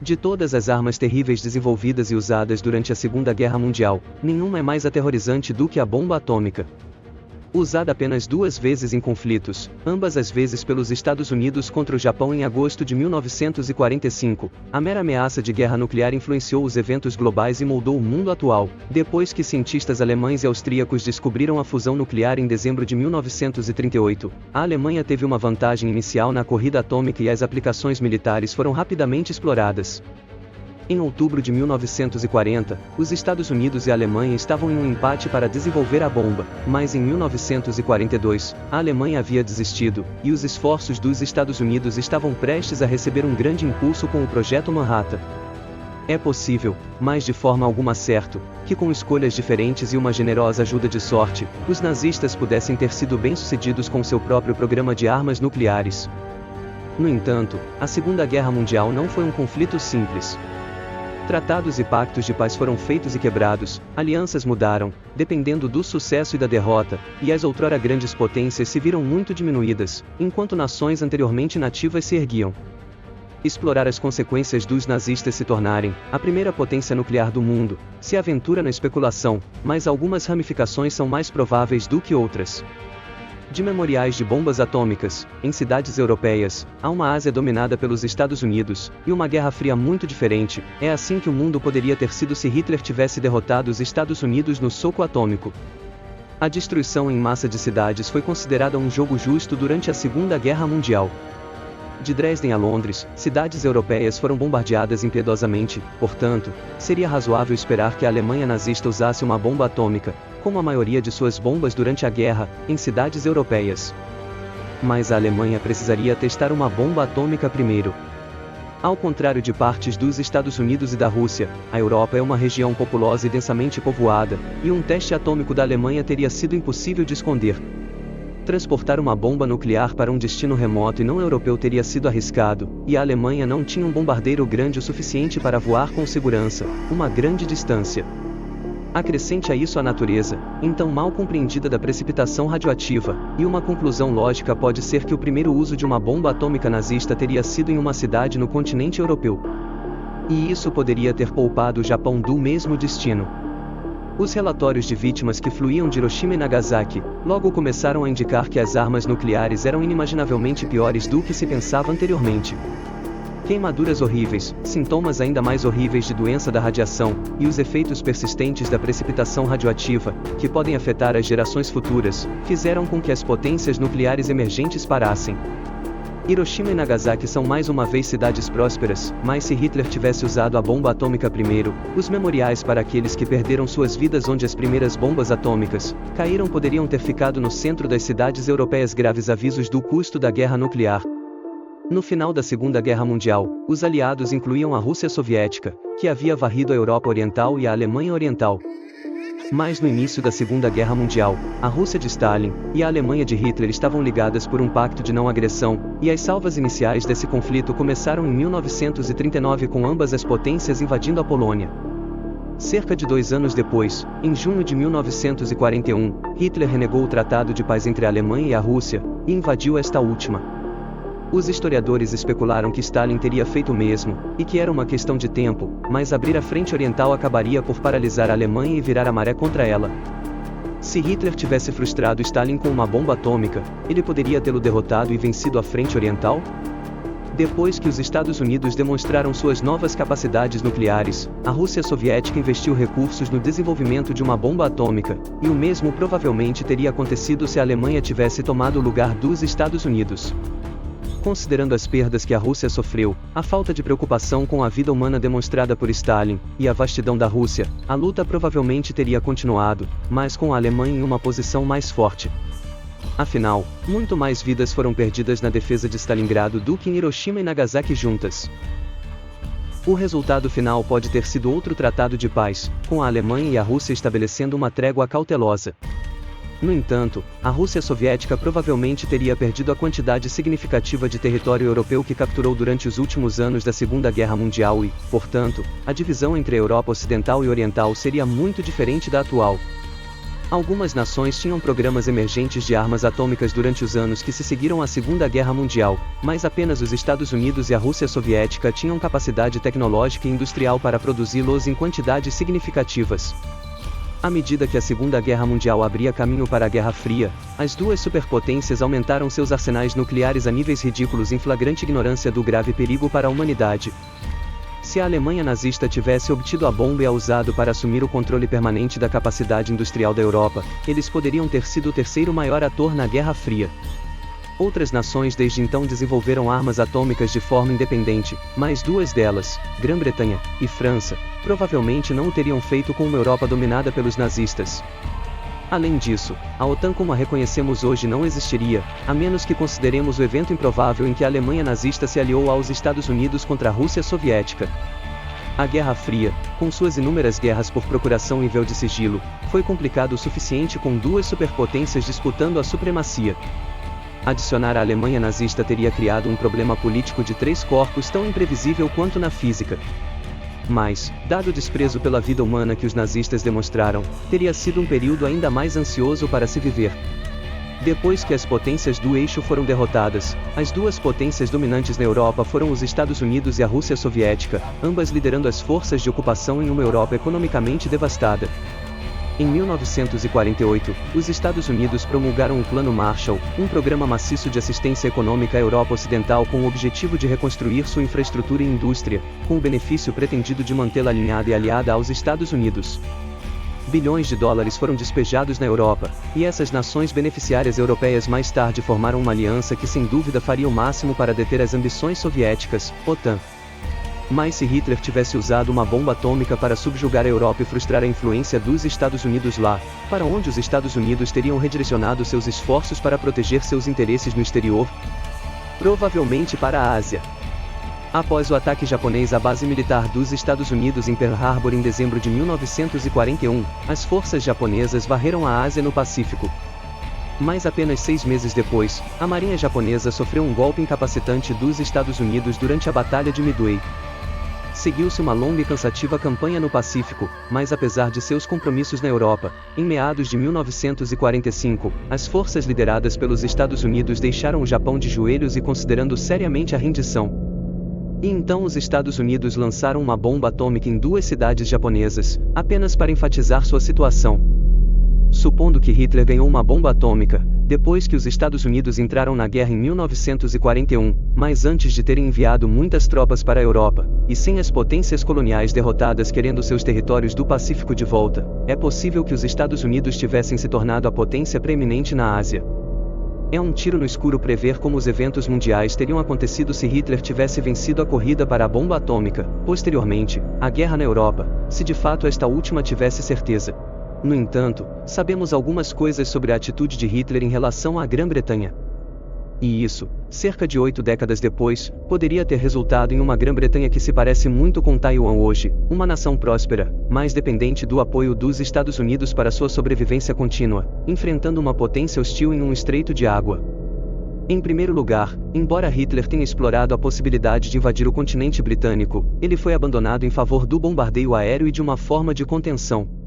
De todas as armas terríveis desenvolvidas e usadas durante a Segunda Guerra Mundial, nenhuma é mais aterrorizante do que a bomba atômica. Usada apenas 2 vezes em conflitos, ambas as vezes pelos Estados Unidos contra o Japão em agosto de 1945, a mera ameaça de guerra nuclear influenciou os eventos globais e moldou o mundo atual, depois que cientistas alemães e austríacos descobriram a fusão nuclear em dezembro de 1938. A Alemanha teve uma vantagem inicial na corrida atômica e as aplicações militares foram rapidamente exploradas. Em outubro de 1940, os Estados Unidos e a Alemanha estavam em um empate para desenvolver a bomba, mas em 1942, a Alemanha havia desistido, e os esforços dos Estados Unidos estavam prestes a receber um grande impulso com o Projeto Manhattan. É possível, mas de forma alguma certo, que com escolhas diferentes e uma generosa ajuda de sorte, os nazistas pudessem ter sido bem-sucedidos com seu próprio programa de armas nucleares. No entanto, a Segunda Guerra Mundial não foi um conflito simples. Tratados e pactos de paz foram feitos e quebrados, alianças mudaram, dependendo do sucesso e da derrota, e as outrora grandes potências se viram muito diminuídas, enquanto nações anteriormente nativas se erguiam. Explorar as consequências dos nazistas se tornarem a primeira potência nuclear do mundo se aventura na especulação, mas algumas ramificações são mais prováveis do que outras. De memoriais de bombas atômicas, em cidades europeias, há uma Ásia dominada pelos Estados Unidos, e uma Guerra Fria muito diferente. É assim que o mundo poderia ter sido se Hitler tivesse derrotado os Estados Unidos no soco atômico. A destruição em massa de cidades foi considerada um jogo justo durante a Segunda Guerra Mundial. De Dresden a Londres, cidades europeias foram bombardeadas impiedosamente, portanto, seria razoável esperar que a Alemanha nazista usasse uma bomba atômica, como a maioria de suas bombas durante a guerra, em cidades europeias. Mas a Alemanha precisaria testar uma bomba atômica primeiro. Ao contrário de partes dos Estados Unidos e da Rússia, a Europa é uma região populosa e densamente povoada, e um teste atômico da Alemanha teria sido impossível de esconder. Transportar uma bomba nuclear para um destino remoto e não europeu teria sido arriscado, e a Alemanha não tinha um bombardeiro grande o suficiente para voar com segurança, uma grande distância. Acrescente a isso a natureza, então mal compreendida da precipitação radioativa, e uma conclusão lógica pode ser que o primeiro uso de uma bomba atômica nazista teria sido em uma cidade no continente europeu. E isso poderia ter poupado o Japão do mesmo destino. Os relatórios de vítimas que fluíam de Hiroshima e Nagasaki, logo começaram a indicar que as armas nucleares eram inimaginavelmente piores do que se pensava anteriormente. Queimaduras horríveis, sintomas ainda mais horríveis de doença da radiação, e os efeitos persistentes da precipitação radioativa, que podem afetar as gerações futuras, fizeram com que as potências nucleares emergentes parassem. Hiroshima e Nagasaki são mais uma vez cidades prósperas, mas se Hitler tivesse usado a bomba atômica primeiro, os memoriais para aqueles que perderam suas vidas onde as primeiras bombas atômicas caíram poderiam ter ficado no centro das cidades europeias graves avisos do custo da guerra nuclear. No final da Segunda Guerra Mundial, os aliados incluíam a Rússia Soviética, que havia varrido a Europa Oriental e a Alemanha Oriental. Mas no início da Segunda Guerra Mundial, a Rússia de Stalin e a Alemanha de Hitler estavam ligadas por um pacto de não agressão, e as salvas iniciais desse conflito começaram em 1939 com ambas as potências invadindo a Polônia. Cerca de 2 anos depois, em junho de 1941, Hitler renegou o tratado de paz entre a Alemanha e a Rússia, e invadiu esta última. Os historiadores especularam que Stalin teria feito o mesmo, e que era uma questão de tempo, mas abrir a frente oriental acabaria por paralisar a Alemanha e virar a maré contra ela. Se Hitler tivesse frustrado Stalin com uma bomba atômica, ele poderia tê-lo derrotado e vencido a frente oriental? Depois que os Estados Unidos demonstraram suas novas capacidades nucleares, a Rússia soviética investiu recursos no desenvolvimento de uma bomba atômica, e o mesmo provavelmente teria acontecido se a Alemanha tivesse tomado o lugar dos Estados Unidos. Considerando as perdas que a Rússia sofreu, a falta de preocupação com a vida humana demonstrada por Stalin, e a vastidão da Rússia, a luta provavelmente teria continuado, mas com a Alemanha em uma posição mais forte. Afinal, muito mais vidas foram perdidas na defesa de Stalingrado do que em Hiroshima e Nagasaki juntas. O resultado final pode ter sido outro tratado de paz, com a Alemanha e a Rússia estabelecendo uma trégua cautelosa. No entanto, a Rússia soviética provavelmente teria perdido a quantidade significativa de território europeu que capturou durante os últimos anos da Segunda Guerra Mundial e, portanto, a divisão entre a Europa Ocidental e Oriental seria muito diferente da atual. Algumas nações tinham programas emergentes de armas atômicas durante os anos que se seguiram à Segunda Guerra Mundial, mas apenas os Estados Unidos e a Rússia soviética tinham capacidade tecnológica e industrial para produzi-los em quantidades significativas. À medida que a Segunda Guerra Mundial abria caminho para a Guerra Fria, as duas superpotências aumentaram seus arsenais nucleares a níveis ridículos em flagrante ignorância do grave perigo para a humanidade. Se a Alemanha nazista tivesse obtido a bomba e a usado para assumir o controle permanente da capacidade industrial da Europa, eles poderiam ter sido o terceiro maior ator na Guerra Fria. Outras nações desde então desenvolveram armas atômicas de forma independente, mas duas delas, Grã-Bretanha e França, provavelmente não o teriam feito com uma Europa dominada pelos nazistas. Além disso, a OTAN como a reconhecemos hoje não existiria, a menos que consideremos o evento improvável em que a Alemanha nazista se aliou aos Estados Unidos contra a Rússia soviética. A Guerra Fria, com suas inúmeras guerras por procuração e véu de sigilo, foi complicado o suficiente com duas superpotências disputando a supremacia. Adicionar a Alemanha nazista teria criado um problema político de três corpos tão imprevisível quanto na física. Mas, dado o desprezo pela vida humana que os nazistas demonstraram, teria sido um período ainda mais ansioso para se viver. Depois que as potências do eixo foram derrotadas, as duas potências dominantes na Europa foram os Estados Unidos e a Rússia soviética, ambas liderando as forças de ocupação em uma Europa economicamente devastada. Em 1948, os Estados Unidos promulgaram o Plano Marshall, um programa maciço de assistência econômica à Europa Ocidental com o objetivo de reconstruir sua infraestrutura e indústria, com o benefício pretendido de mantê-la alinhada e aliada aos Estados Unidos. Bilhões de dólares foram despejados na Europa, e essas nações beneficiárias europeias mais tarde formaram uma aliança que sem dúvida faria o máximo para deter as ambições soviéticas, OTAN. Mas se Hitler tivesse usado uma bomba atômica para subjugar a Europa e frustrar a influência dos Estados Unidos lá, para onde os Estados Unidos teriam redirecionado seus esforços para proteger seus interesses no exterior? Provavelmente para a Ásia. Após o ataque japonês à base militar dos Estados Unidos em Pearl Harbor em dezembro de 1941, as forças japonesas varreram a Ásia no Pacífico. Mas apenas 6 meses depois, a marinha japonesa sofreu um golpe incapacitante dos Estados Unidos durante a Batalha de Midway. Seguiu-se uma longa e cansativa campanha no Pacífico, mas apesar de seus compromissos na Europa, em meados de 1945, as forças lideradas pelos Estados Unidos deixaram o Japão de joelhos e considerando seriamente a rendição. E então os Estados Unidos lançaram uma bomba atômica em duas cidades japonesas, apenas para enfatizar sua situação. Supondo que Hitler ganhou uma bomba atômica, depois que os Estados Unidos entraram na guerra em 1941, mas antes de terem enviado muitas tropas para a Europa, e sem as potências coloniais derrotadas querendo seus territórios do Pacífico de volta, é possível que os Estados Unidos tivessem se tornado a potência preeminente na Ásia. É um tiro no escuro prever como os eventos mundiais teriam acontecido se Hitler tivesse vencido a corrida para a bomba atômica, posteriormente, a guerra na Europa, se de fato esta última tivesse certeza. No entanto, sabemos algumas coisas sobre a atitude de Hitler em relação à Grã-Bretanha. E isso, cerca de 8 décadas depois, poderia ter resultado em uma Grã-Bretanha que se parece muito com Taiwan hoje, uma nação próspera, mas dependente do apoio dos Estados Unidos para sua sobrevivência contínua, enfrentando uma potência hostil em um estreito de água. Em primeiro lugar, embora Hitler tenha explorado a possibilidade de invadir o continente britânico, ele foi abandonado em favor do bombardeio aéreo e de uma forma de contenção.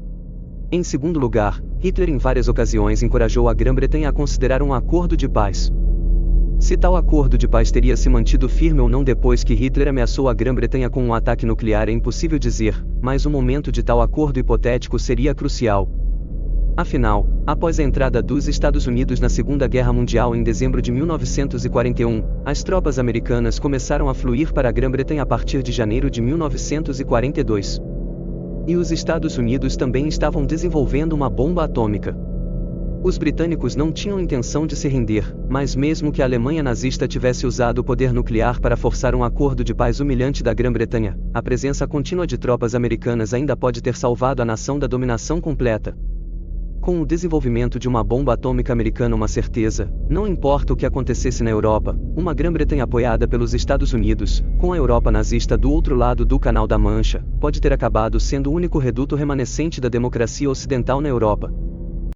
Em segundo lugar, Hitler em várias ocasiões encorajou a Grã-Bretanha a considerar um acordo de paz. Se tal acordo de paz teria se mantido firme ou não depois que Hitler ameaçou a Grã-Bretanha com um ataque nuclear é impossível dizer, mas o momento de tal acordo hipotético seria crucial. Afinal, após a entrada dos Estados Unidos na Segunda Guerra Mundial em dezembro de 1941, as tropas americanas começaram a fluir para a Grã-Bretanha a partir de janeiro de 1942. E os Estados Unidos também estavam desenvolvendo uma bomba atômica. Os britânicos não tinham intenção de se render, mas mesmo que a Alemanha nazista tivesse usado o poder nuclear para forçar um acordo de paz humilhante da Grã-Bretanha, a presença contínua de tropas americanas ainda pode ter salvado a nação da dominação completa. Com o desenvolvimento de uma bomba atômica americana uma certeza, não importa o que acontecesse na Europa, uma Grã-Bretanha apoiada pelos Estados Unidos, com a Europa nazista do outro lado do Canal da Mancha, pode ter acabado sendo o único reduto remanescente da democracia ocidental na Europa.